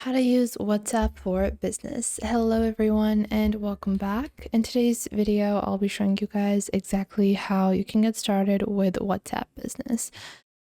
How to use WhatsApp for business. Hello everyone and welcome back. In today's video, I'll be showing you guys exactly how you can get started with WhatsApp business.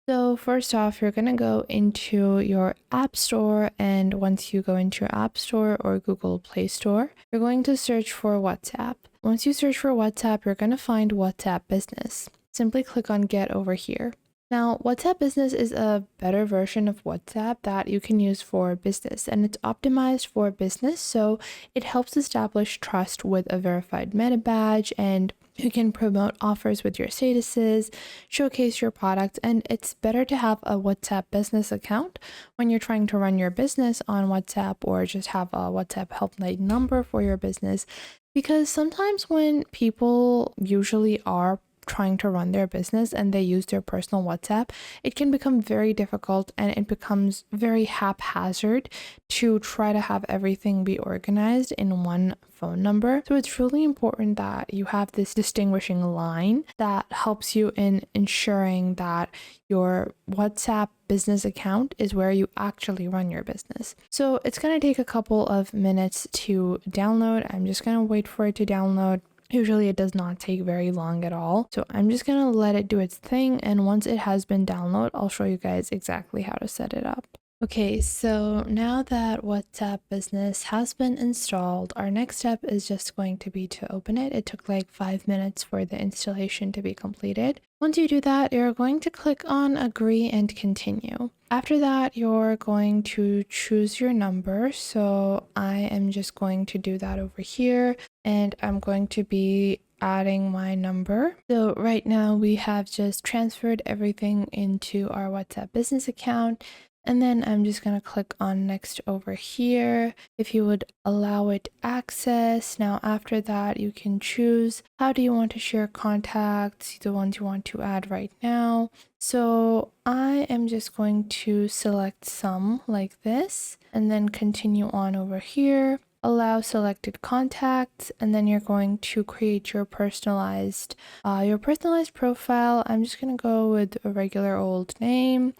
So first off, you're going to go into your App Store, and once you go into your App Store or Google Play Store, you're going to search for WhatsApp. Once you search for WhatsApp, you're going to find WhatsApp Business. Simply click on Get over here. Now, WhatsApp Business is a better version of WhatsApp that you can use for business, and it's optimized for business, so it helps establish trust with a verified meta badge, and you can promote offers with your statuses, showcase your product, and it's better to have a WhatsApp business account when you're trying to run your business on WhatsApp, or just have a WhatsApp helpline number for your business, because sometimes when people usually are trying to run their business and they use their personal WhatsApp, it can become very difficult and it becomes very haphazard to try to have everything be organized in one phone number. So it's really important that you have this distinguishing line that helps you in ensuring that your WhatsApp business account is where you actually run your business. So it's going to take a couple of minutes to download. I'm just going to wait for it to download. Usually it does not take very long at all. So I'm just going to let it do its thing. And once it has been downloaded, I'll show you guys exactly how to set it up. Okay, so now that WhatsApp Business has been installed, our next step is just going to be to open it. It took like 5 minutes for the installation to be completed. Once you do that, you're going to click on Agree and Continue. After that, you're going to choose your number. So I am just going to do that over here, and I'm going to be adding my number. So right now we have just transferred everything into our WhatsApp business account. And then I'm just going to click on next over here. If you would allow it access. Now after that, you can choose how do you want to share contacts, the ones you want to add right now. So I am just going to select some like this and then continue on over here. Allow selected contacts, and then you're going to create your personalized profile. I'm just going to go with a regular old name.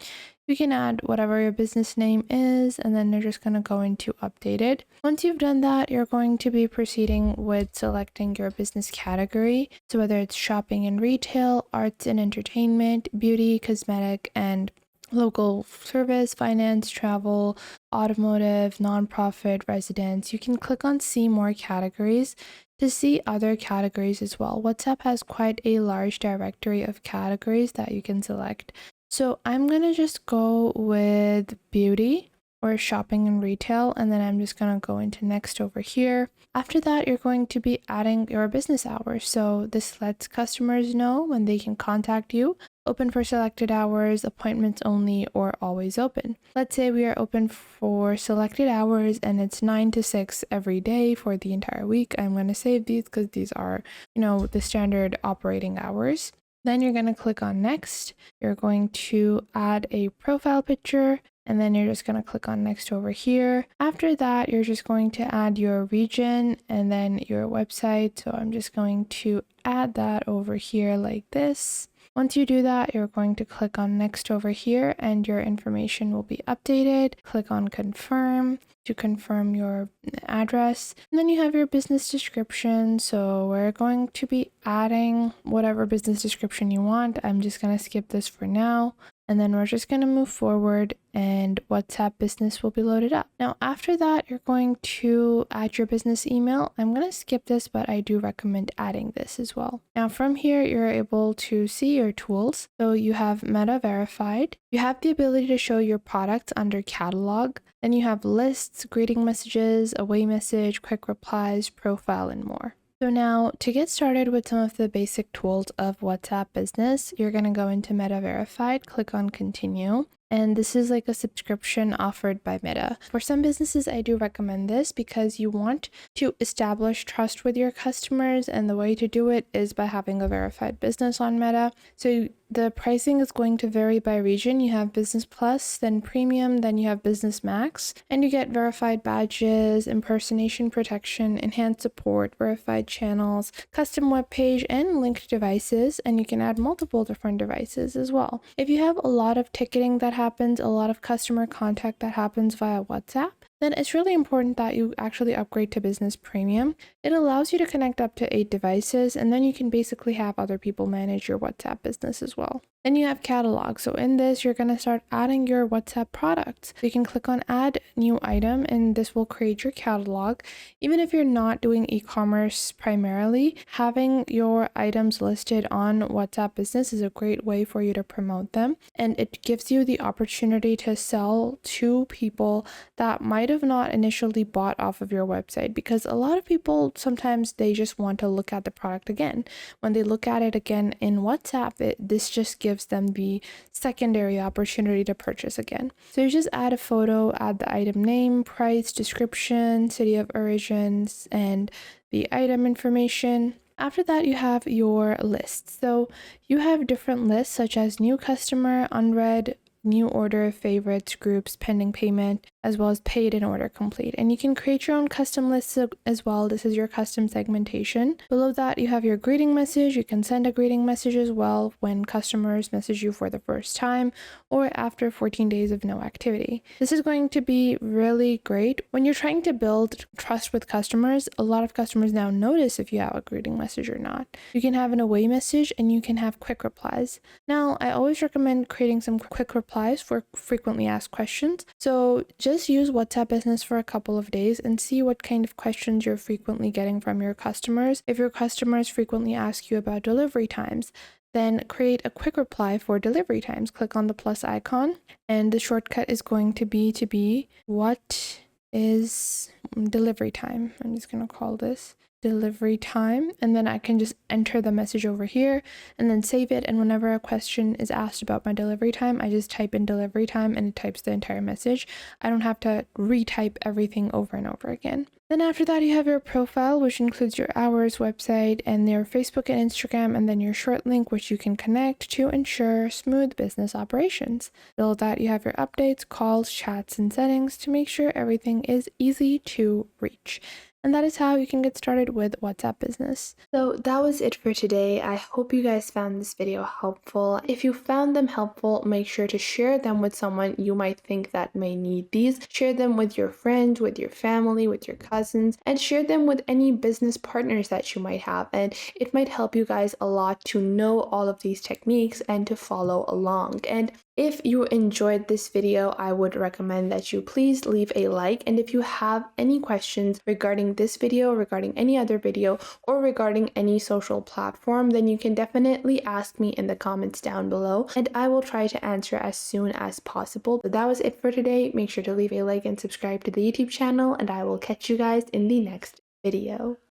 You can add whatever your business name is, and then you're just going to go into updated. Once you've done that, you're going to be proceeding with selecting your business category. So whether it's shopping and retail, arts and entertainment, beauty, cosmetic, and local service, finance, travel, automotive, nonprofit, residence. You can click on see more categories to see other categories as well. WhatsApp has quite a large directory of categories that you can select. So I'm going to just go with beauty or shopping and retail, and then I'm just going to go into next over here. After that, you're going to be adding your business hours. So this lets customers know when they can contact you. Open for selected hours, appointments only, or always open. Let's say we are open for selected hours and it's 9 to 6 every day for the entire week. I'm going to save these because these are, the standard operating hours. Then you're going to click on next. You're going to add a profile picture, and then you're just going to click on next over here. After that, you're just going to add your region and then your website. So I'm just going to add that over here like this. Once you do that, you're going to click on next over here and your information will be updated. Click on confirm to confirm your address. And then you have your business description. So we're going to be adding whatever business description you want. I'm just going to skip this for now. And then we're just going to move forward and WhatsApp business will be loaded up. Now, after that, you're going to add your business email. I'm going to skip this, but I do recommend adding this as well. Now, from here, you're able to see your tools. So you have Meta Verified. You have the ability to show your products under catalog. Then you have lists, greeting messages, away message, quick replies, profile, and more. So now to get started with some of the basic tools of WhatsApp Business, you're going to go into Meta Verified, click on Continue. And this is like a subscription offered by Meta. For some businesses, I do recommend this because you want to establish trust with your customers. And the way to do it is by having a verified business on Meta. So the pricing is going to vary by region. You have Business Plus, then Premium, then you have Business Max, and you get verified badges, impersonation protection, enhanced support, verified channels, custom web page, and linked devices, and you can add multiple different devices as well. If you have a lot of ticketing that happens, a lot of customer contact that happens via WhatsApp, then it's really important that you actually upgrade to Business Premium. It allows you to connect up to 8 devices, and then you can basically have other people manage your WhatsApp business as well. Then you have catalog. So in this, you're going to start adding your WhatsApp products. So you can click on add new item, and this will create your catalog. Even if you're not doing e-commerce primarily, having your items listed on WhatsApp Business is a great way for you to promote them. And it gives you the opportunity to sell to people that might have not initially bought off of your website, because a lot of people sometimes they just want to look at the product again. When they look at it again in WhatsApp, this just gives them the secondary opportunity to purchase again. So you just add a photo, add the item name, price, description, city of origins, and the item information. After that, you have your lists. So you have different lists such as new customer, unread, new order, favorites, groups, pending payment, as well as paid and order complete. And you can create your own custom lists as well. This is your custom segmentation. Below that, you have your greeting message. You can send a greeting message as well when customers message you for the first time or after 14 days of no activity. This is going to be really great when you're trying to build trust with customers. A lot of customers now notice if you have a greeting message or not. You can have an away message, and you can have quick replies. Now, I always recommend creating some quick replies for frequently asked questions. So just use WhatsApp Business for a couple of days and see what kind of questions you're frequently getting from your customers. If your customers frequently ask you about delivery times, then create a quick reply for delivery times. Click on the plus icon, and the shortcut is going to be what is delivery time. I'm just going to call this delivery time, and then I can just enter the message over here and then save it. And whenever a question is asked about my delivery time, I just type in delivery time and it types the entire message. I don't have to retype everything over and over again. Then after that, you have your profile, which includes your hours, website, and your Facebook and Instagram, and then your short link, which you can connect to ensure smooth business operations. Below that, you have your updates, calls, chats, and settings to make sure everything is easy to reach. And that is how you can get started with WhatsApp Business. So that was it for today. I hope you guys found this video helpful. If you found them helpful, make sure to share them with someone you might think that may need these. Share them with your friends, with your family, with your cousins, and share them with any business partners that you might have. And it might help you guys a lot to know all of these techniques and to follow along. And if you enjoyed this video, I would recommend that you please leave a like. And if you have any questions regarding this video, regarding any other video, or regarding any social platform, then you can definitely ask me in the comments down below, and I will try to answer as soon as possible. But that was it for today. Make sure to leave a like and subscribe to the YouTube channel, and I will catch you guys in the next video.